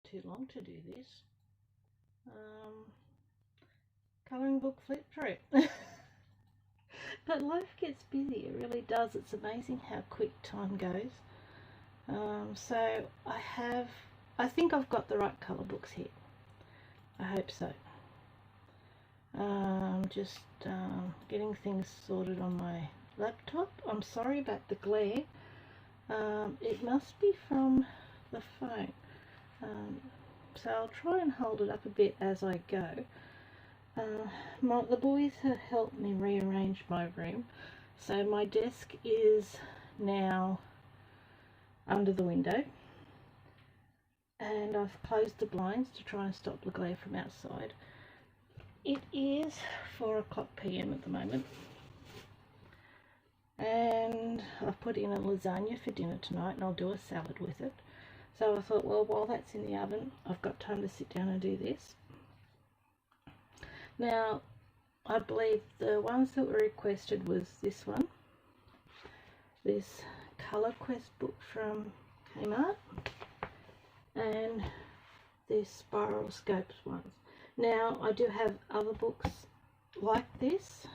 too long to do this. Colouring book flip through. But life gets busy, it really does. It's amazing how quick time goes. So I think I've got the right colour books here. I hope so. Just getting things sorted on my laptop. I'm sorry about the glare. It must be from the phone. So I'll try and hold it up a bit as I go. The boys have helped me rearrange my room, so my desk is now under the window, and I've closed the blinds to try and stop the glare from outside. It is 4 o'clock PM at the moment, and I've put in a lasagna for dinner tonight, and I'll do a salad with it. So I thought, well, while that's in the oven, I've got time to sit down and do this. Now, I believe the ones that were requested was this one, this Colour Quest book from Kmart, and this Spiroglyphics ones. Now, I do have other books like this.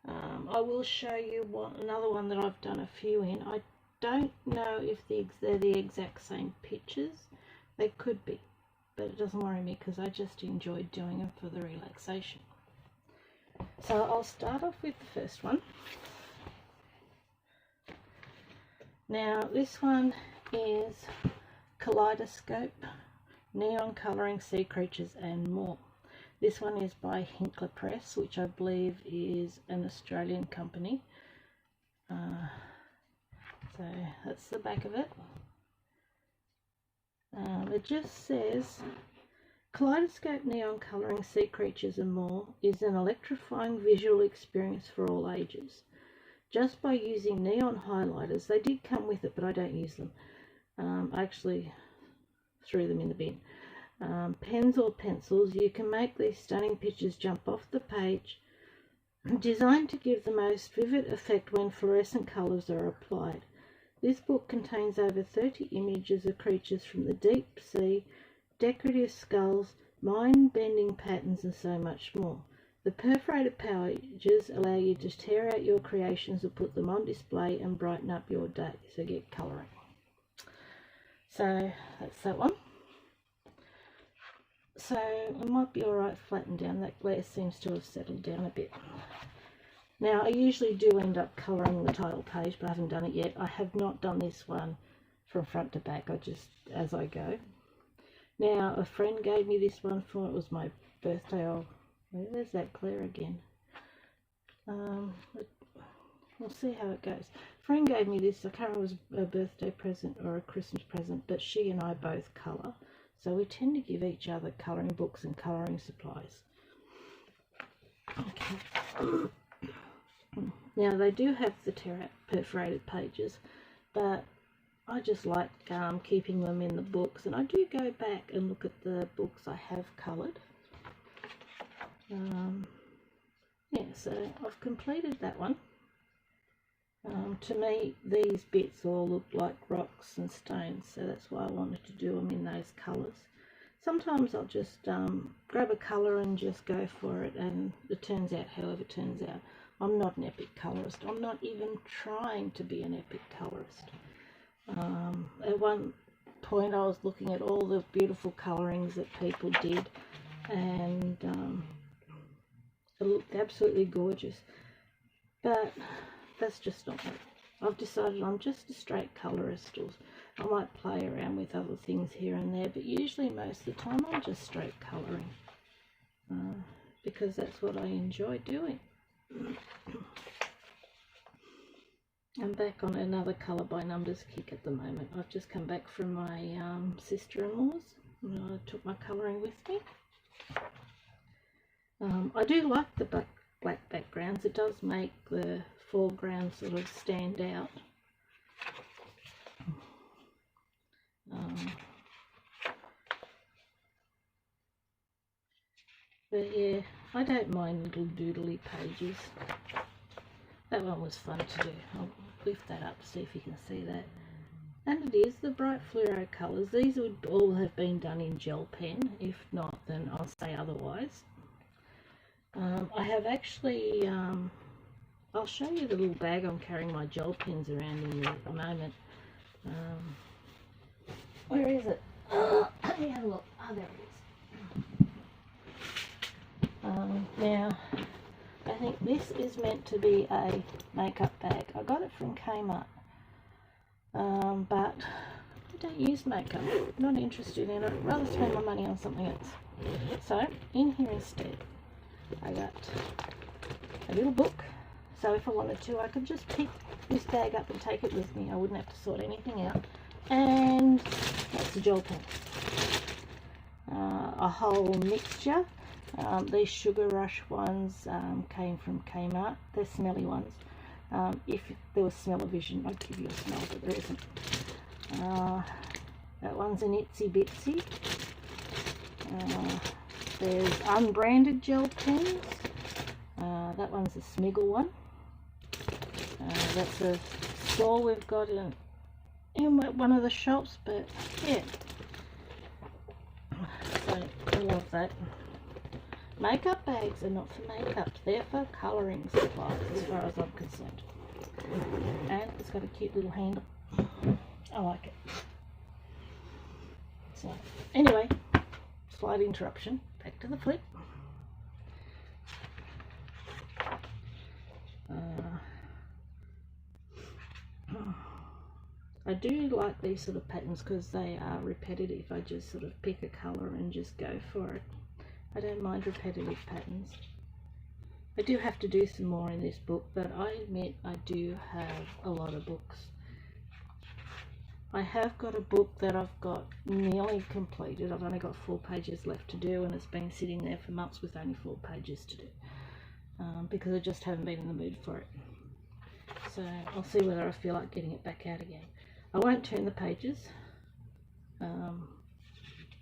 I will show you another one that I've done a few in. I don't know if they're the exact same pictures. They could be, but it doesn't worry me because I just enjoy doing them for the relaxation. So I'll start off with the first one. Now this one is Kaleidoscope, Neon Colouring Sea Creatures and More. This one is by Hinkler Press, which I believe is an Australian company. So that's the back of it. It just says, Kaleidoscope Neon Colouring Sea Creatures and More is an electrifying visual experience for all ages. Just by using neon highlighters, they did come with it, but I don't use them. I actually threw them in the bin. Pens or pencils, you can make these stunning pictures jump off the page, designed to give the most vivid effect when fluorescent colours are applied. This book contains over 30 images of creatures from the deep sea, decorative skulls, mind-bending patterns and so much more. The perforated pages allow you to tear out your creations and put them on display and brighten up your day, so get colouring. So that's that one. So it might be alright flattened down, that glare seems to have settled down a bit. Now, I usually do end up colouring the title page, but I haven't done it yet. I have not done this one from front to back, I just, as I go. Now, a friend gave me this one for, it was my birthday. Oh, there's that glare again. We'll see how it goes. A friend gave me this, I can't remember if it was a birthday present or a Christmas present, but she and I both colour. So we tend to give each other colouring books and colouring supplies. Okay. Now they do have the perforated pages, but I just like keeping them in the books, and I do go back and look at the books I have coloured. Yeah, so I've completed that one. To me, these bits all look like rocks and stones, so that's why I wanted to do them in those colours. Sometimes I'll just grab a colour and just go for it, and it turns out however it turns out. I'm not an epic colourist. I'm not even trying to be an epic colourist. At one point I was looking at all the beautiful colourings that people did, and it looked absolutely gorgeous. But that's just not me. I've decided I'm just a straight colourist. I might play around with other things here and there, but usually most of the time I'm just straight colouring, because that's what I enjoy doing. I'm back on another colour by numbers kick at the moment. I've just come back from my sister-in-law's. I took my colouring with me. I do like the black backgrounds. It does make the foreground sort of stand out. But yeah, I don't mind little doodly pages. That one was fun to do. I'll lift that up, see if you can see that. And it is the bright fluoro colours. These would all have been done in gel pen. If not, then I'll say otherwise. I have actually, I'll show you the little bag I'm carrying my gel pens around in at the moment. Where is it? Let me have a look. Oh, there it is. Now, I think this is meant to be a makeup bag. I got it from Kmart. But I don't use makeup. I'm not interested in it. I'd rather spend my money on something else. So, in here instead, I got a little book. So if I wanted to, I could just pick this bag up and take it with me. I wouldn't have to sort anything out. And that's the gel pen. A whole mixture. These Sugar Rush ones came from Kmart. They're smelly ones. If there was smell-o-vision, I'd give you a smell, but there isn't. That one's an Itsy Bitsy. There's unbranded gel pens. That one's a Smiggle one. That's a store we've got in one of the shops, but yeah. So I love that. Makeup bags are not for makeup, they're for colouring supplies as far as I'm concerned. And it's got a cute little handle. I like it. So anyway, slight interruption, back to the flip. I do like these sort of patterns because they are repetitive. I just sort of pick a colour and just go for it. I don't mind repetitive patterns. I do have to do some more in this book, but I admit I do have a lot of books. I have got a book that I've got nearly completed. I've only got 4 pages left to do, and it's been sitting there for months with only 4 pages to do, because I just haven't been in the mood for it. So I'll see whether I feel like getting it back out again. I won't turn the pages. I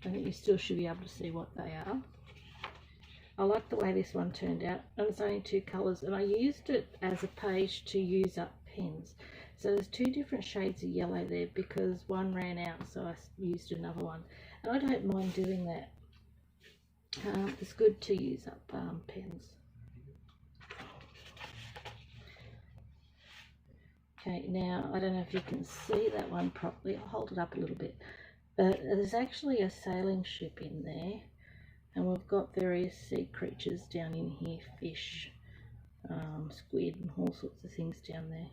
think you still should be able to see what they are. I like the way this one turned out, and it's only 2 colours, and I used it as a page to use up pens. So there's 2 different shades of yellow there because one ran out, so I used another one. And I don't mind doing that. It's good to use up pens. Okay, now I don't know if you can see that one properly. I'll hold it up a little bit. But there's actually a sailing ship in there, and we've got various sea creatures down in here, fish, squid, and all sorts of things down there.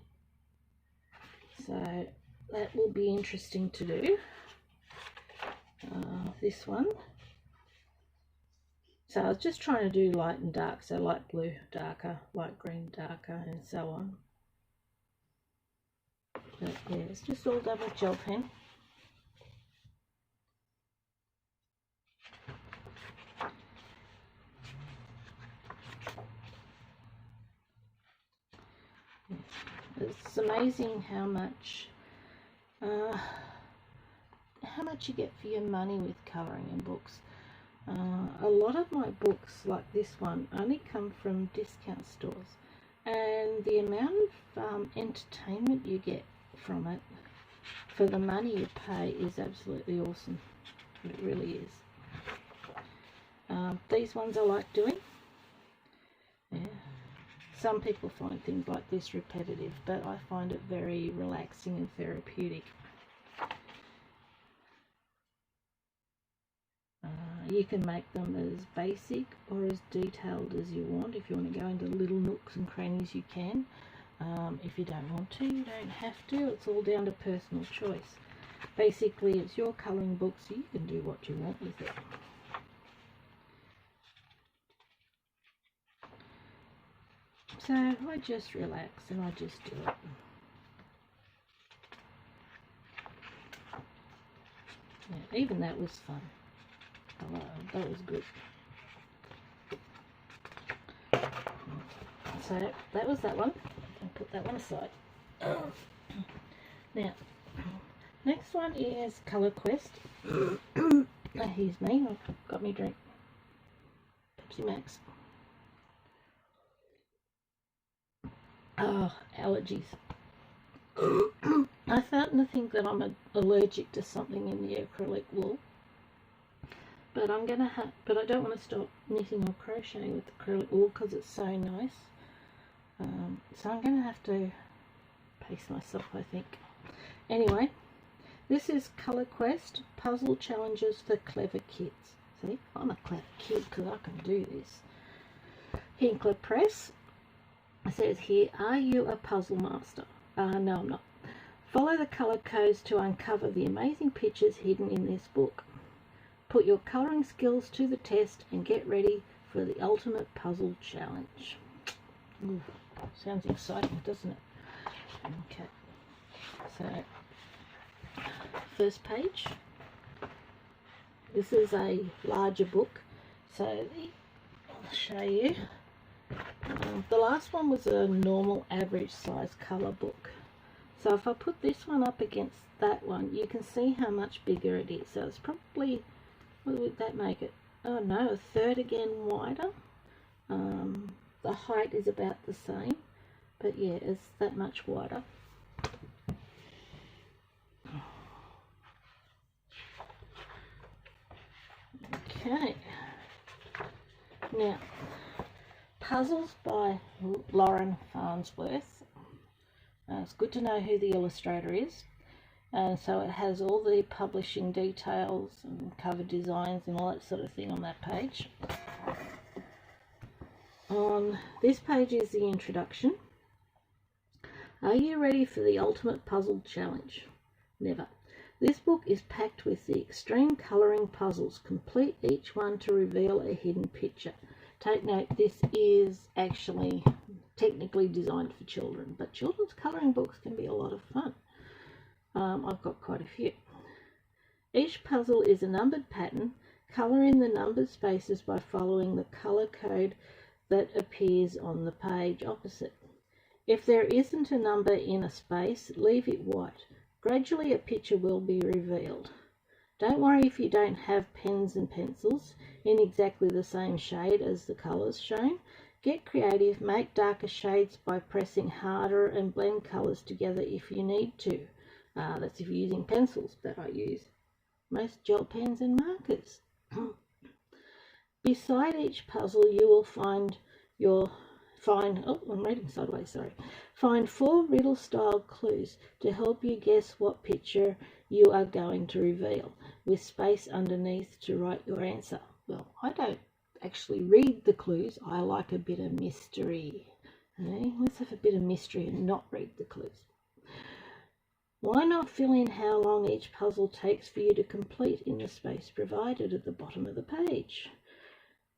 So that will be interesting to do. This one. So I was just trying to do light and dark, so light blue darker, light green darker, and so on. But yeah, it's just all done with gel pen. It's amazing how much you get for your money with colouring in books. A lot of my books, like this one, only come from discount stores, and the amount of entertainment you get from it for the money you pay is absolutely awesome. It really is. These ones I like doing. Yeah. Some people find things like this repetitive, but I find it very relaxing and therapeutic. You can make them as basic or as detailed as you want. If you want to go into little nooks and crannies, you can. If you don't want to, you don't have to. It's all down to personal choice. Basically, it's your colouring book, so you can do what you want with it. So I just relax and I just do it. Yeah, even that was fun. That was good. So that was that one. I'll put that one aside. Now, next one is Colour Quest. Here's me. I've got me drink. Pepsi Max. Oh, allergies. I starting to think that I'm allergic to something in the acrylic wool, but I'm gonna have. But I don't want to stop knitting or crocheting with acrylic wool because it's so nice. So I'm gonna have to pace myself, I think. Anyway, this is Colour Quest Puzzle Challenges for Clever Kids. See, I'm a clever kid because I can do this. Hinkler Press. It says here, are you a puzzle master? No, I'm not. Follow the colour codes to uncover the amazing pictures hidden in this book. Put your colouring skills to the test and get ready for the ultimate puzzle challenge. Ooh, sounds exciting, doesn't it? Okay, so first page. This is a larger book, so I'll show you. The last one was a normal average size colour book. So if I put this one up against that one, you can see how much bigger it is. So it's probably, what would that make it? Oh no, a third again wider. The height is about the same, but yeah, it's that much wider. Okay, now Puzzles by Lauren Farnsworth. It's good to know who the illustrator is, and so it has all the publishing details and cover designs and all that sort of thing on that page. On this page is the introduction. Are you ready for the ultimate puzzle challenge? Never. This book is packed with the extreme colouring puzzles. Complete each one to reveal a hidden picture. Take note, this is actually technically designed for children, but children's colouring books can be a lot of fun. I've got quite a few. Each puzzle is a numbered pattern. Colour in the numbered spaces by following the colour code that appears on the page opposite. If there isn't a number in a space, leave it white. Gradually a picture will be revealed. Don't worry if you don't have pens and pencils in exactly the same shade as the colours shown. Get creative, make darker shades by pressing harder and blend colours together if you need to. That's if you're using pencils, but I use most gel pens and markers. Beside each puzzle you will find I'm reading sideways, sorry. Find 4 riddle-style clues to help you guess what picture you are going to reveal, with space underneath to write your answer. Well, I don't actually read the clues. I like a bit of mystery. Okay? Let's have a bit of mystery and not read the clues. Why not fill in how long each puzzle takes for you to complete in the space provided at the bottom of the page?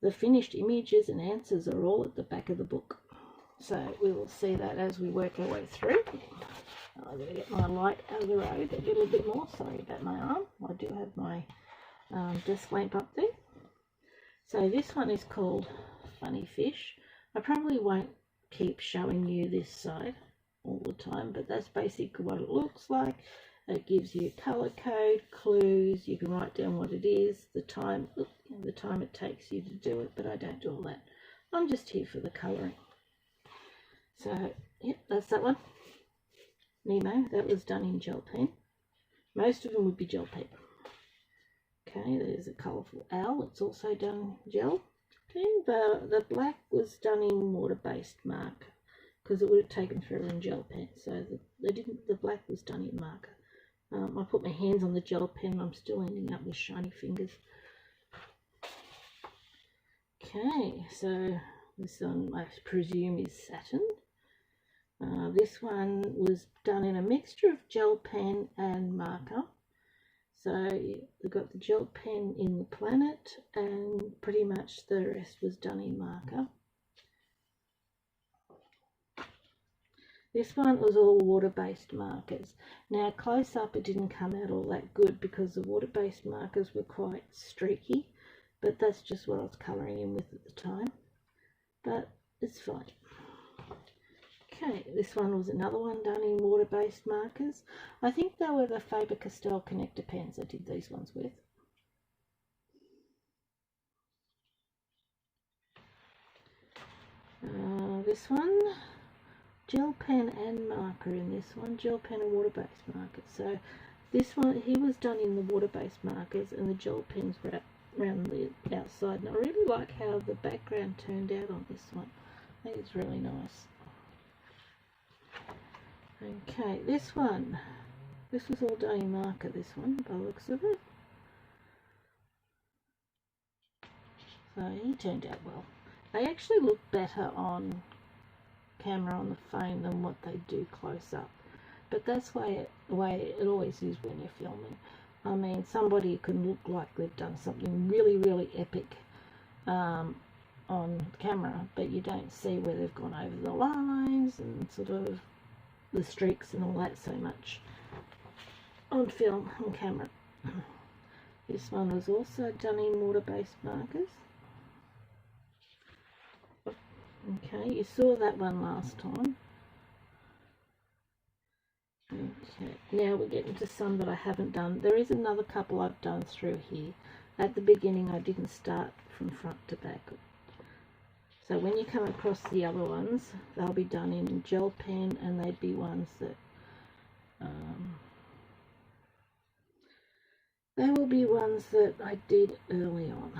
The finished images and answers are all at the back of the book. So we will see that as we work our way through. I'm going to get my light out of the road a little bit more. Sorry about my arm. I do have my desk lamp up there. So this one is called Funny Fish. I probably won't keep showing you this side all the time, but that's basically what it looks like. It gives you colour code, clues, you can write down what it is, the time it takes you to do it, but I don't do all that. I'm just here for the colouring. So, yep, that's that one. Nemo, that was done in gel pen. Most of them would be gel pen. Okay, there's a colourful owl, it's also done gel. Okay, the black was done in water-based marker, because it would have taken forever in gel pen, so the black was done in marker. I put my hands on the gel pen, I'm still ending up with shiny fingers. Okay, so this one I presume is Saturn. This one was done in a mixture of gel pen and marker. So we've got the gel pen in the planet and pretty much the rest was done in marker. This one was all water-based markers. Now close up it didn't come out all that good because the water-based markers were quite streaky, but that's just what I was colouring in with at the time. But it's fine. Okay, this one was another one done in water-based markers. I think they were the Faber-Castell connector pens I did these ones with. This one gel pen and marker in this one, gel pen and water-based markers. So this one, he was done in the water-based markers and the gel pens were around the outside. And I really like how the background turned out on this one. I think it's really nice. Okay, this one. This was all done in marker, this one, by the looks of it. So he turned out well. They actually look better on camera on the phone than what they do close up. But that's the way it always is when you're filming. I mean, somebody can look like they've done something really, really epic on camera, but you don't see where they've gone over the lines and sort of the streaks and all that so much on film, on camera. This one was also done in water-based markers. Okay, you saw that one last time. Okay, now we're getting to some that I haven't done. There is another couple I've done through here. At the beginning I didn't start from front to back. So when you come across the other ones, they'll be done in gel pen, and they'd be ones that they will be ones that I did early on.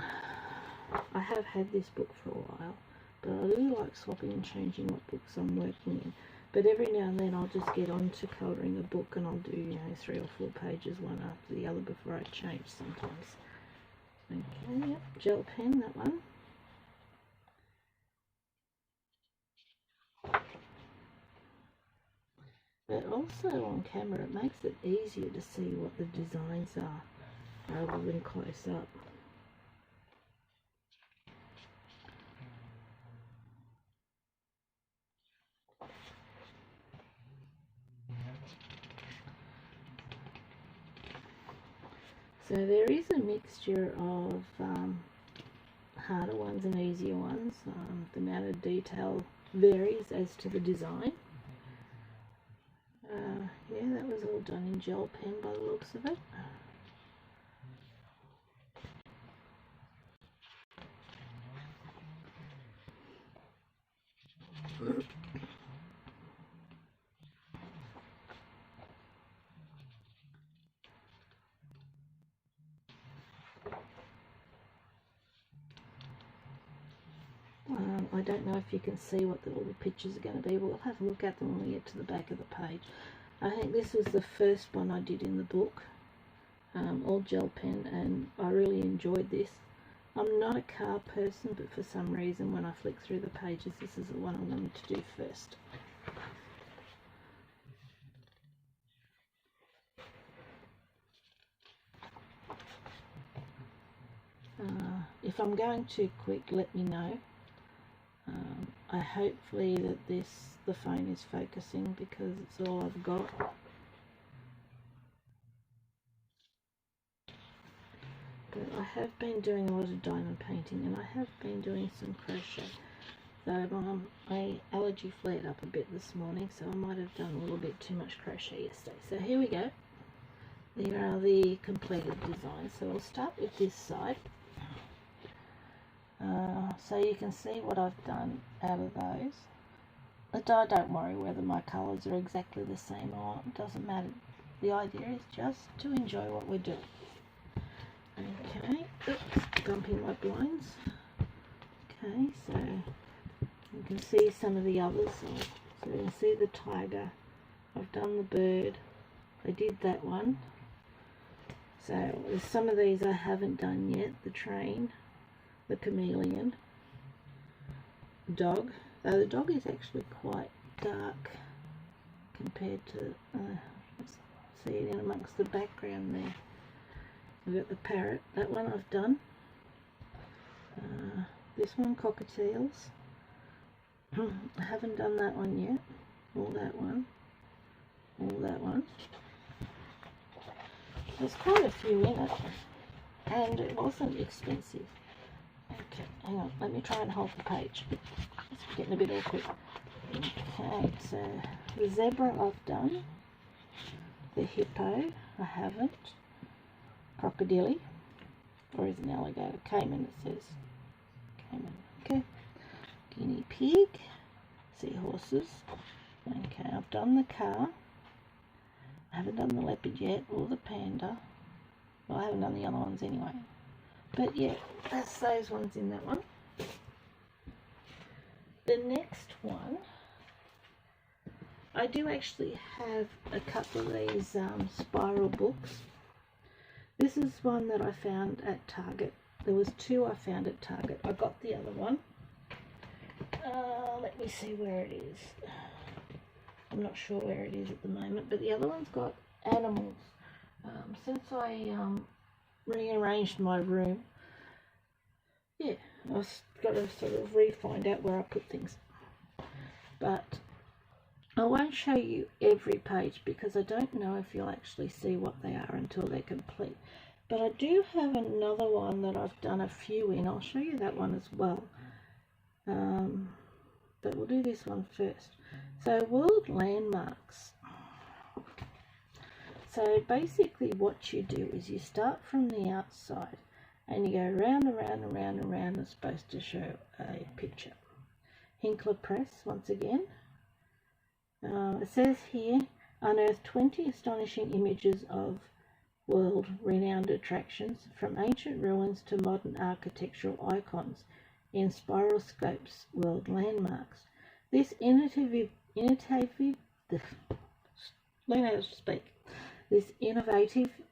I have had this book for a while, but I really like swapping and changing what books I'm working in. But every now and then I'll just get on to colouring a book, and I'll do, you know, 3 or 4 pages one after the other before I change sometimes. Okay, yep, gel pen, that one. But also on camera it makes it easier to see what the designs are rather than close up. So there is a mixture of harder ones and easier ones. The amount of detail varies as to the design. Yeah, that was all done in gel pen by the looks of it. I don't know if you can see what all the pictures are going to be. We'll have a look at them when we get to the back of the page. I think this was the first one I did in the book, all gel pen, and I really enjoyed this. I'm not a car person, but for some reason when I flick through the pages, this is the one I wanted to do first. If I'm going too quick, let me know. I hopefully that the phone is focusing, because it's all I've got. But I have been doing a lot of diamond painting, and I have been doing some crochet. So my allergy flared up a bit this morning, so I might have done a little bit too much crochet yesterday. So here we go. There are the completed designs. So I'll start with this side. So you can see what I've done out of those. But don't worry whether my colours are exactly the same or not. It doesn't matter. The idea is just to enjoy what we're doing. Okay, oops, bumping my blinds. Okay, so you can see some of the others. So you can see the tiger. I've done the bird. I did that one. So there's some of these I haven't done yet. The train, the chameleon, dog. Though the dog is actually quite dark compared to, let's see it in amongst the background there. We've got the parrot. That one I've done. This one, cockatiels. I haven't done that one yet. Or that one. Or that one. There's quite a few in it, and it wasn't expensive. Okay, hang on, let me try and hold the page. It's getting a bit awkward. Okay, so the zebra I've done. The hippo I haven't. Crocodile, or is an alligator? Cayman, it says. Cayman, okay. Guinea pig, seahorses, Okay, I've done the car. I haven't done the leopard yet, or the panda. Well, I haven't done the other ones anyway. But yeah, that's those ones in that one. The next one, I do actually have a couple of these spiral books. This is one that I found at Target. There was two I found at Target. I got the other one. Let me see where it is. I'm not sure where it is at the moment, but the other one's got animals. Since I rearranged my room, yeah, I've got to sort of find out where I put things. But I won't show you every page because I don't know if you'll actually see what they are until they're complete. But I do have another one that I've done a few in. I'll show you that one as well. But we'll do this one first. So, world landmarks. So basically what you do is you start from the outside and you go round and round and round and round. It's supposed to show a picture. Hinkler Press, once again. It says here, unearth 20 astonishing images of world-renowned attractions, from ancient ruins to modern architectural icons, in Spiroscope's World Landmarks. This innovative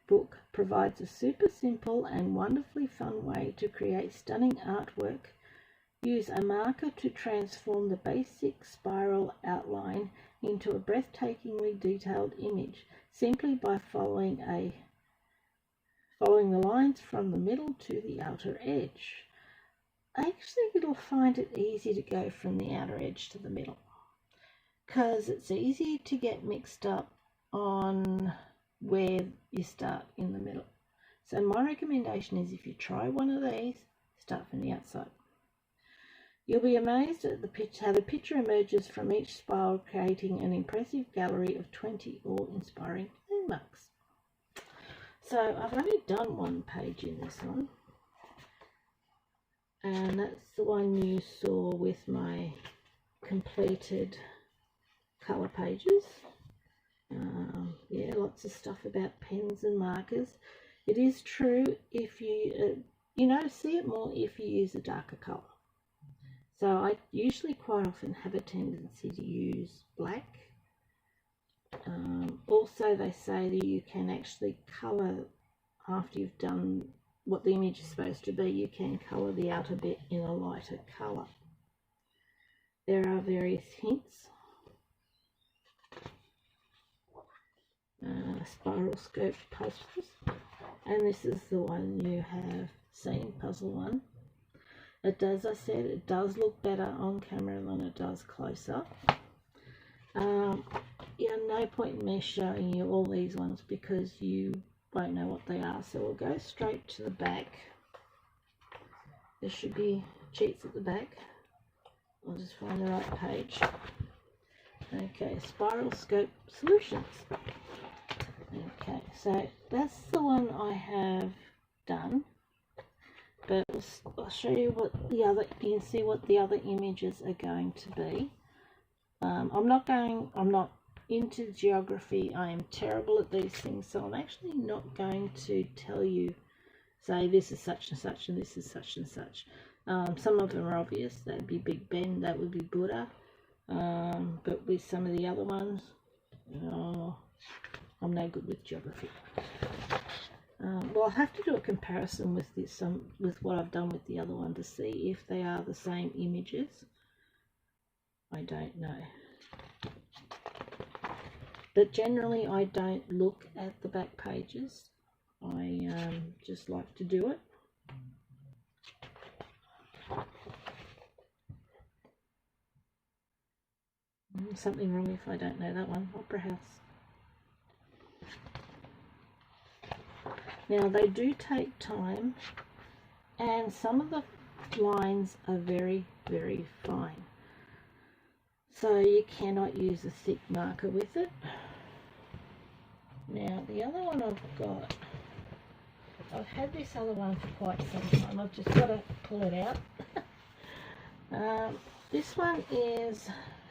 book provides a super simple and wonderfully fun way to create stunning artwork. Use a marker to transform the basic spiral outline into a breathtakingly detailed image, simply by following the lines from the middle to the outer edge. Actually, it'll find it easy to go from the outer edge to the middle, because it's easy to get mixed up on where you start in the middle. So my recommendation is, if you try one of these, start from the outside. You'll be amazed at how the picture emerges from each spiral, creating an impressive gallery of 20 awe-inspiring landmarks. So I've only done one page in this one, and that's the one you saw with my completed colour pages. Yeah, lots of stuff about pens and markers. It is true, if you see it more if you use a darker colour. So I usually quite often have a tendency to use black. Also, they say that you can actually colour, after you've done what the image is supposed to be, you can colour the outer bit in a lighter colour. There are various hints. Spiroscope puzzles, and this is the one you have seen, puzzle one. It does, I said, it does look better on camera than it does close up. Yeah, no point in me showing you all these ones because you won't know what they are, so we'll go straight to the back. There should be cheats at the back. I'll just find the right page. Okay, Spiroscope Solutions. Okay, so that's the one I have done, but I'll show you what the other, you can see what the other images are going to be. I'm not into geography. I am terrible at these things, so I'm actually not going to tell you, say this is such and such and this is such and such. Some of them are obvious. That would be Big Ben, that would be Buddha, but with some of the other ones, I'm no good with geography. Well, I'll have to do a comparison with this, with what I've done with the other one, to see if they are the same images. I don't know. But generally I don't look at the back pages. I just like to do it. Something wrong if I don't know that one. Opera House. Now they do take time, and some of the lines are very, very fine. So you cannot use a thick marker with it. Now the other one I've got, I've had this other one for quite some time. I've just got to pull it out. This one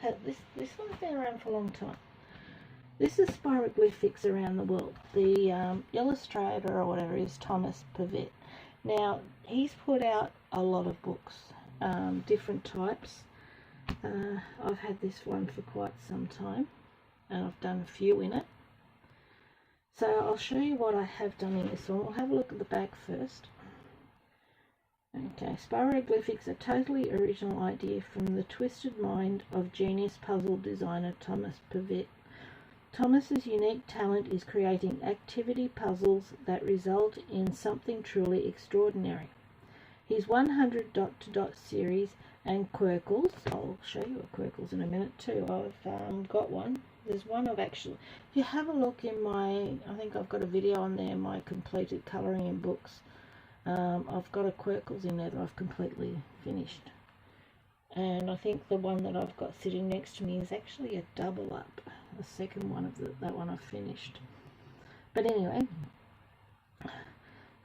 had this one's been around for a long time. This is Spiroglyphics Around the World. The illustrator or whatever is Thomas Pivett. Now, he's put out a lot of books, different types. I've had this one for quite some time, and I've done a few in it. So I'll show you what I have done in this one. We'll have a look at the back first. Okay, Spiroglyphics, a totally original idea from the twisted mind of genius puzzle designer Thomas Pivett. Thomas's unique talent is creating activity puzzles that result in something truly extraordinary. His 100 dot-to-dot series and Quirkles, I'll show you a Quirkles in a minute too. I've got one. There's one of actually, if you have a look in my, I think I've got a video on there, my completed colouring in books. I've got a Quirkles in there that I've completely finished. And I think the one that I've got sitting next to me is actually a double up. The second one of that one I've finished. But anyway,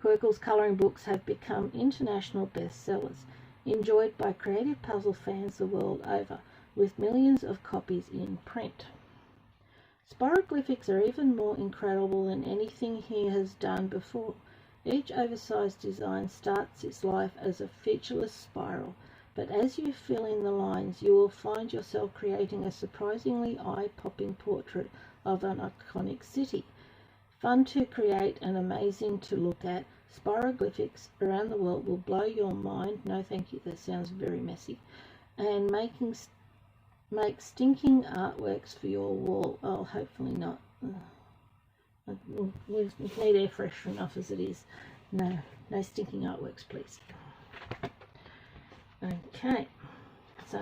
Quirkles colouring books have become international bestsellers, enjoyed by creative puzzle fans the world over, with millions of copies in print. Spiroglyphics are even more incredible than anything he has done before. Each oversized design starts its life as a featureless spiral, but as you fill in the lines, you will find yourself creating a surprisingly eye-popping portrait of an iconic city. Fun to create and amazing to look at, Spiroglyphics Around the World will blow your mind. No thank you, that sounds very messy. And make stinking artworks for your wall. Oh, hopefully not. We need air fresh enough as it is. No stinking artworks, please. Okay, so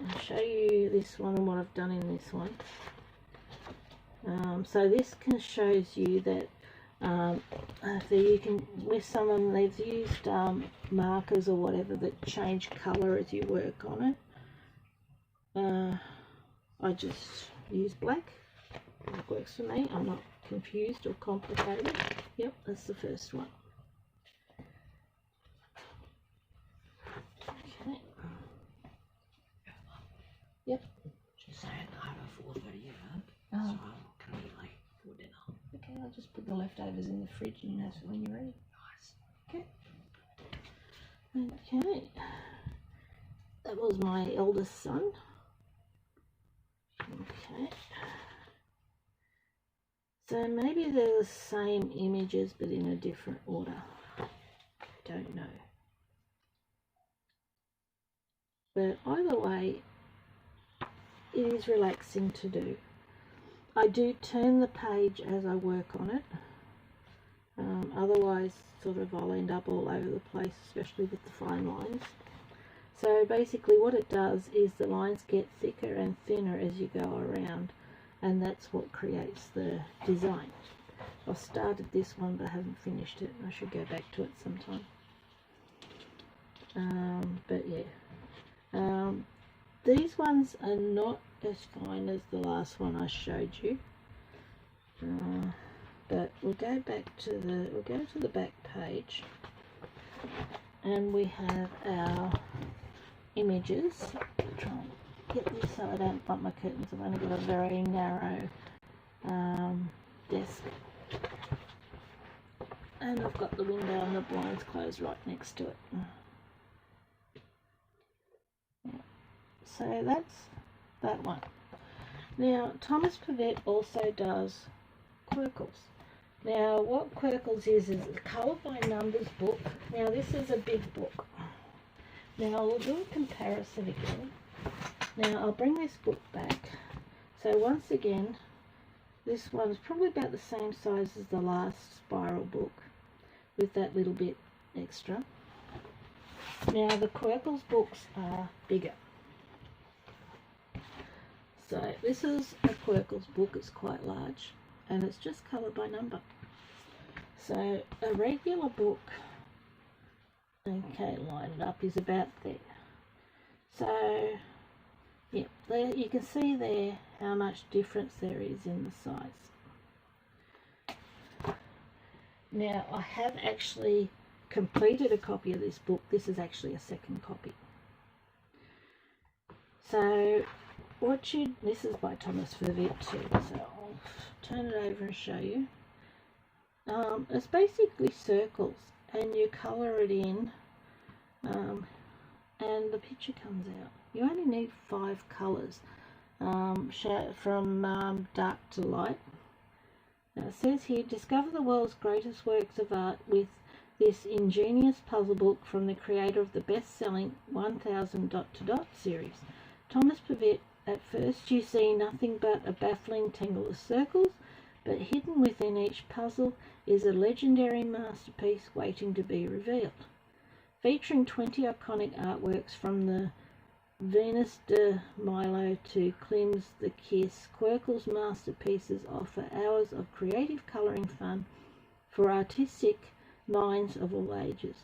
I'll show you this one and what I've done in this one. So this shows you that you can, with some of them, they've used markers or whatever that change colour as you work on it. I just use black. It works for me. I'm not confused or complicated. Yep, that's the first one. Okay. Yep. She's saying I have a 4:30 so I'm going to be late for dinner. Okay, I'll just put the leftovers in the fridge and you know when you're ready. Nice. Okay. Okay. That was my eldest son. Okay. So maybe they're the same images but in a different order. I don't know. But either way, it is relaxing to do. I do turn the page as I work on it. Otherwise, sort of I'll end up all over the place, especially with the fine lines. So basically what it does is the lines get thicker and thinner as you go around, and that's what creates the design. I've started this one but I haven't finished it. I should go back to it sometime. But yeah, these ones are not as fine as the last one I showed you. But we'll go to the back page, and we have our images. I'll try and get this so I don't bump my curtains. I've only got a very narrow desk, and I've got the window and the blinds closed right next to it. So that's that one. Now Thomas Pivett also does Quirkles. Now what Quirkles is a colour by numbers book. Now this is a big book. Now we'll do a comparison again. Now I'll bring this book back. So once again, this one's probably about the same size as the last spiral book, with that little bit extra. Now the Quirkles books are bigger. So this is a Quirkles book, it's quite large, and it's just colour by number. So a regular book, okay, lined up, is about there. So yeah, there you can see there how much difference there is in the size. Now I have actually completed a copy of this book. This is actually a second copy. So this is by Thomas Vervitt too, so I'll turn it over and show you. It's basically circles, and you colour it in, and the picture comes out. You only need 5 colours, from dark to light. Now it says here, discover the world's greatest works of art with this ingenious puzzle book from the creator of the best-selling 1000 Dot to Dot series. Thomas Vervitt. At first you see nothing but a baffling tangle of circles, but hidden within each puzzle is a legendary masterpiece waiting to be revealed. Featuring 20 iconic artworks from the Venus de Milo to Klim's The Kiss, Quirkles' masterpieces offer hours of creative colouring fun for artistic minds of all ages.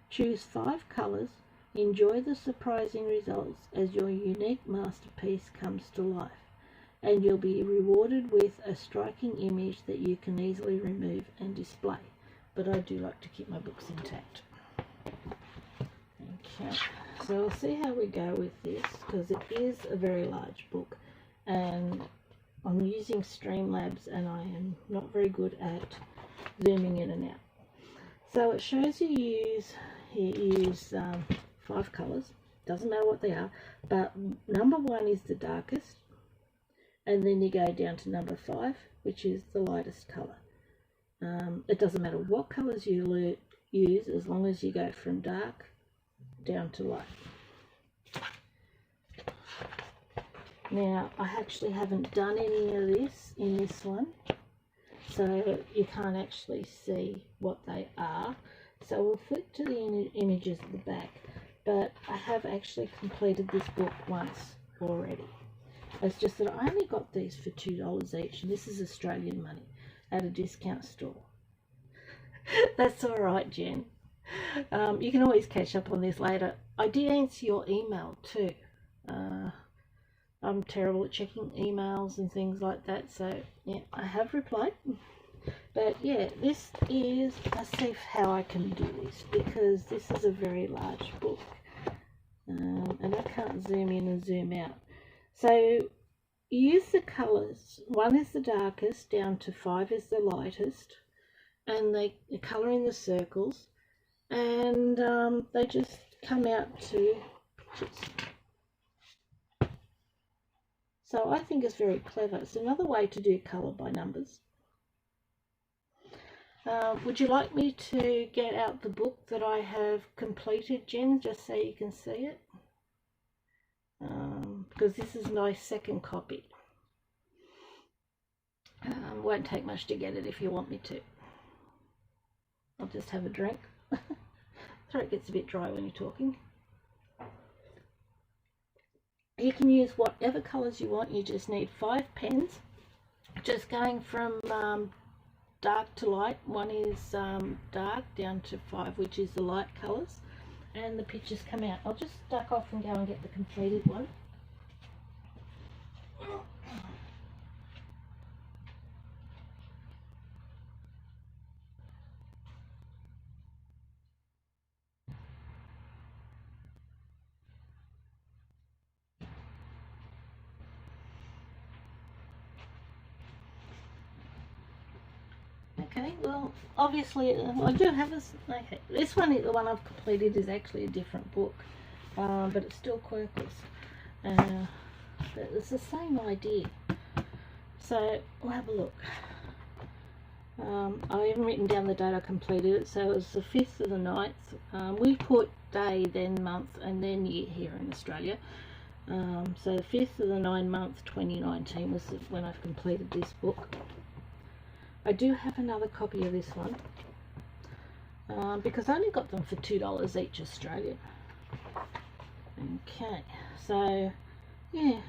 Choose 5 colours. Enjoy the surprising results as your unique masterpiece comes to life, and you'll be rewarded with a striking image that you can easily remove and display. But I do like to keep my books intact. Okay, so we'll see how we go with this, because it is a very large book, and I'm using Streamlabs, and I am not very good at zooming in and out. So it shows you use 5 colours, doesn't matter what they are, but number 1 is the darkest, and then you go down to number 5, which is the lightest colour. It doesn't matter what colours you use, as long as you go from dark down to light. Now, I actually haven't done any of this in this one, so you can't actually see what they are. So we'll flip to the images at the back. But I have actually completed this book once already. It's just that I only got these for $2 each, and this is Australian money at a discount store. That's all right, Jen. You can always catch up on this later. I did answer your email too. I'm terrible at checking emails and things like that, so yeah, I have replied. But yeah, this is, let's see how I can do this, because this is a very large book, and I can't zoom in and zoom out. So use the colours. 1 is the darkest, down to 5 is the lightest, and they colour in the circles, and they just come out to pictures. So I think it's very clever. It's another way to do colour by numbers. Would you like me to get out the book that I have completed, Jen, just so you can see it? Because this is my second copy. Won't take much to get it if you want me to. I'll just have a drink. Throat gets a bit dry when you're talking. You can use whatever colours you want. You just need 5 pens. Just going from dark to light. 1 is dark down to 5, which is the light colours, and the pictures come out. I'll just duck off and go and get the completed one. Okay, well, obviously, I do have this. Okay, this one, the one I've completed, is actually a different book, but it's still Quirkles. But it's the same idea. So we'll have a look. I haven't written down the date I completed it, so it was the 5th of the 9th. We put day, then month, and then year here in Australia. So the 5th of the 9th month, 2019 was when I've completed this book. I do have another copy of this one, because I only got them for $2 each Australian. Okay, so yeah,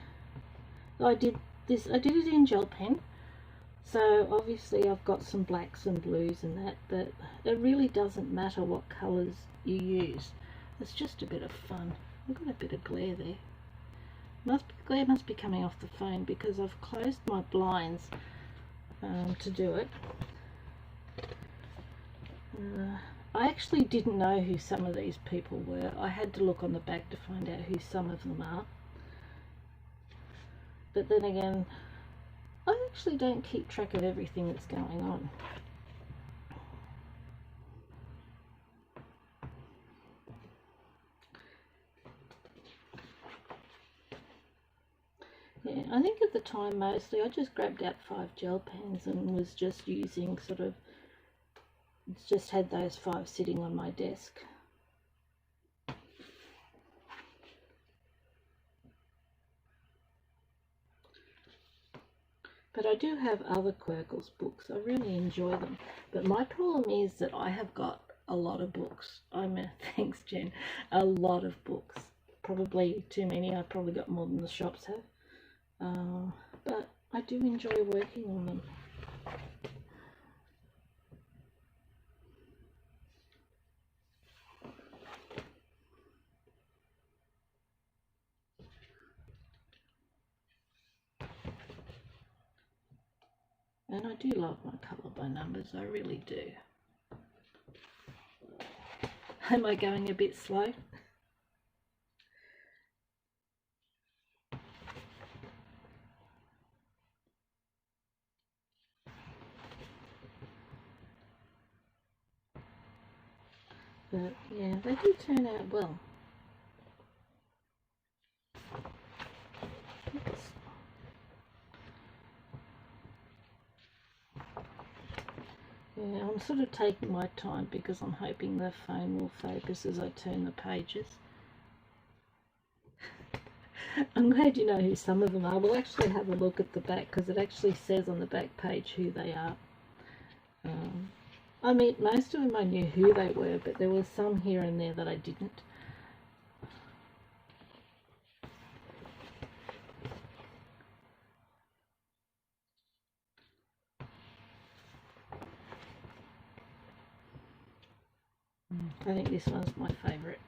I did it in gel pen. So obviously I've got some blacks and blues and that, but it really doesn't matter what colours you use. It's just a bit of fun. I've got a bit of glare there. Glare must be coming off the phone because I've closed my blinds to do it. I actually didn't know who some of these people were. I had to look on the back to find out who some of them are. but then again, I actually don't keep track of everything that's going on. Yeah, I think at the time mostly I just grabbed out 5 gel pens and was just using just had those 5 sitting on my desk. But I do have other Quirkles books. I really enjoy them. But my problem is that I have got a lot of books. Thanks Jen, a lot of books. Probably too many. I've probably got more than the shops have. But I do enjoy working on them. And I do love my colour by numbers, I really do. Am I going a bit slow? But yeah, they do turn out well. Oops. Yeah, I'm sort of taking my time because I'm hoping the phone will focus as I turn the pages. I'm glad you know who some of them are. We'll actually have a look at the back because it actually says on the back page who they are. I mean, most of them I knew who they were, but there were some here and there that I didn't. I think this one's my favourite.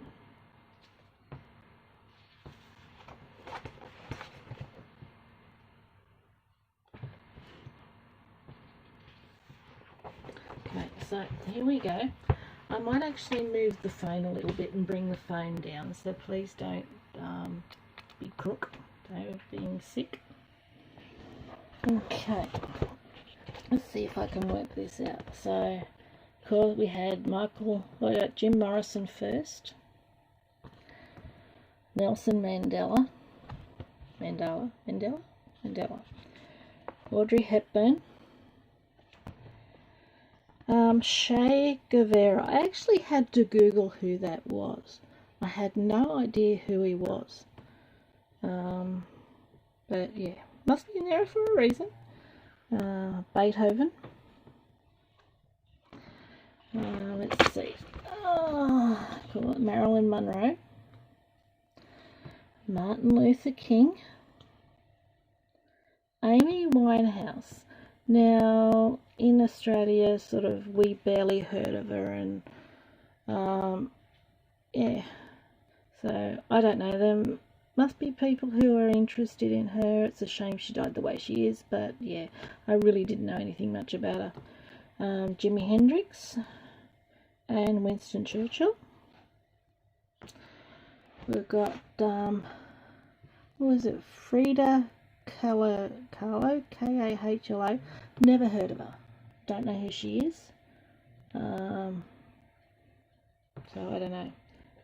Okay, so here we go. I might actually move the phone a little bit and bring the phone down, so please don't be crook, don't being sick. Okay, let's see if I can work this out. So, of course, we had Jim Morrison first, Nelson Mandela, Audrey Hepburn, Che Guevara. I actually had to Google who that was. I had no idea who he was. But yeah, must be in there for a reason. Beethoven. Let's see. Marilyn Monroe. Martin Luther King. Amy Winehouse. Now, in Australia, we barely heard of her, and yeah, so I don't know, there must be people who are interested in her. It's a shame she died the way she is, but yeah, I really didn't know anything much about her. Jimi Hendrix and Winston Churchill. We've got, what was it, Frida Kahlo, Kahlo, never heard of her, don't know who she is, so I don't know.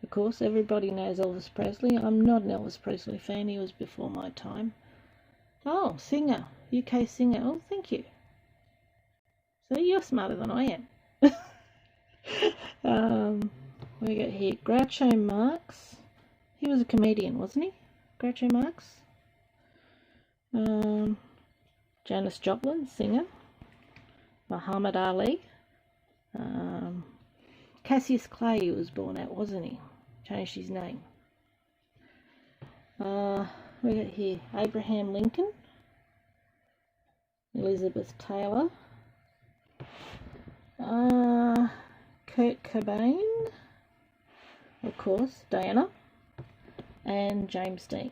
Of course, everybody knows Elvis Presley. I'm not an Elvis Presley fan, he was before my time. Oh, singer, UK singer, oh thank you. So you're smarter than I am. We got here Groucho Marx. He was a comedian, wasn't he? Groucho Marx. Janis Joplin, singer. Muhammad Ali. Cassius Clay he was born at, wasn't he? Changed his name. We got here Abraham Lincoln. Elizabeth Taylor. Kurt Cobain. Of course, Diana. And James Dean.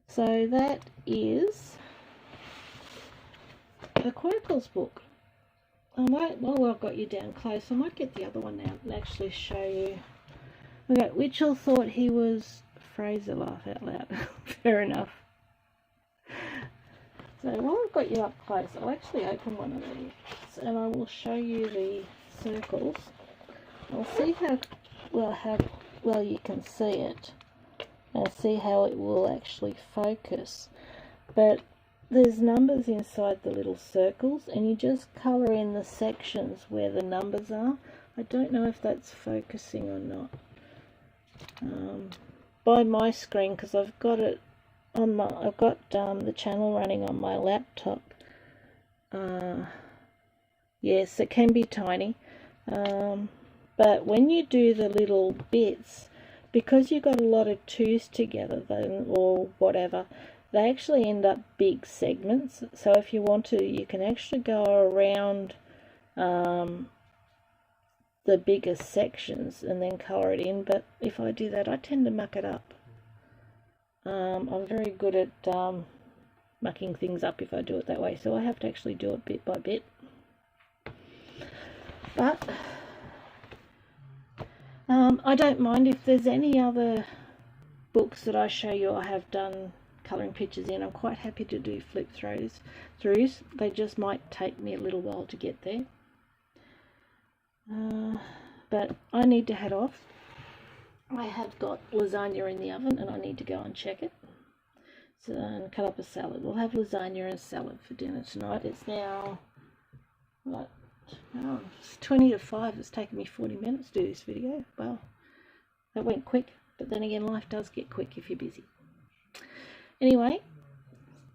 So that is the Quirkles book. While I've got you down close, I might get the other one out and actually show you. Okay, Mitchell thought he was Fraser, laugh out loud. Fair enough. So while I've got you up close, I'll actually open one of these and I will show you the circles. I'll see how well you can see it and see how it will actually focus. But there's numbers inside the little circles and you just colour in the sections where the numbers are. I don't know if that's focusing or not. By my screen, because I've got it on my, I've got the channel running on my laptop. Yes, it can be tiny, but when you do the little bits, because you've got a lot of twos together then, or whatever, they actually end up big segments. So if you want to, you can actually go around the bigger sections and then colour it in. But if I do that, I tend to muck it up. I'm very good at mucking things up if I do it that way, so I have to actually do it bit by bit. But I don't mind if there's any other books that I show you I have done colouring pictures in. I'm quite happy to do flip throughs. They just might take me a little while to get there. But I need to head off. I have got lasagna in the oven and I need to go and check it. So, and cut up a salad. We'll have lasagna and salad for dinner tonight. It's now, what? Oh, it's 20 to 5. It's taken me 40 minutes to do this video. Well, that went quick. But then again, life does get quick if you're busy. Anyway,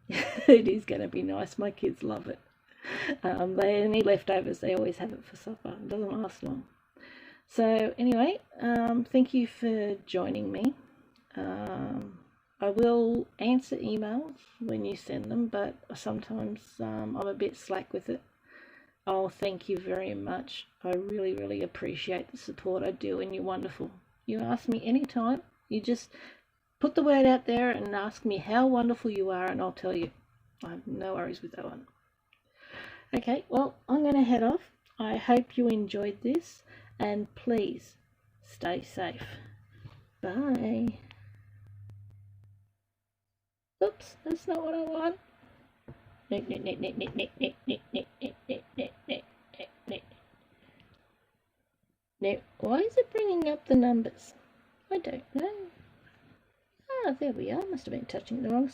it is going to be nice. My kids love it. Any leftovers, they always have it for supper. It doesn't last long. So anyway, thank you for joining me. I will answer emails when you send them, but sometimes I'm a bit slack with it. Oh, thank you very much. I really, really appreciate the support. I do, and you're wonderful. You ask me anytime. You just put the word out there and ask me how wonderful you are, and I'll tell you. I have no worries with that one. Okay, well, I'm going to head off. I hope you enjoyed this, and please stay safe. Bye. Oops, that's not what I want. Now, why is it bringing up the numbers? I don't know. Ah, there we are. Must have been touching the wrong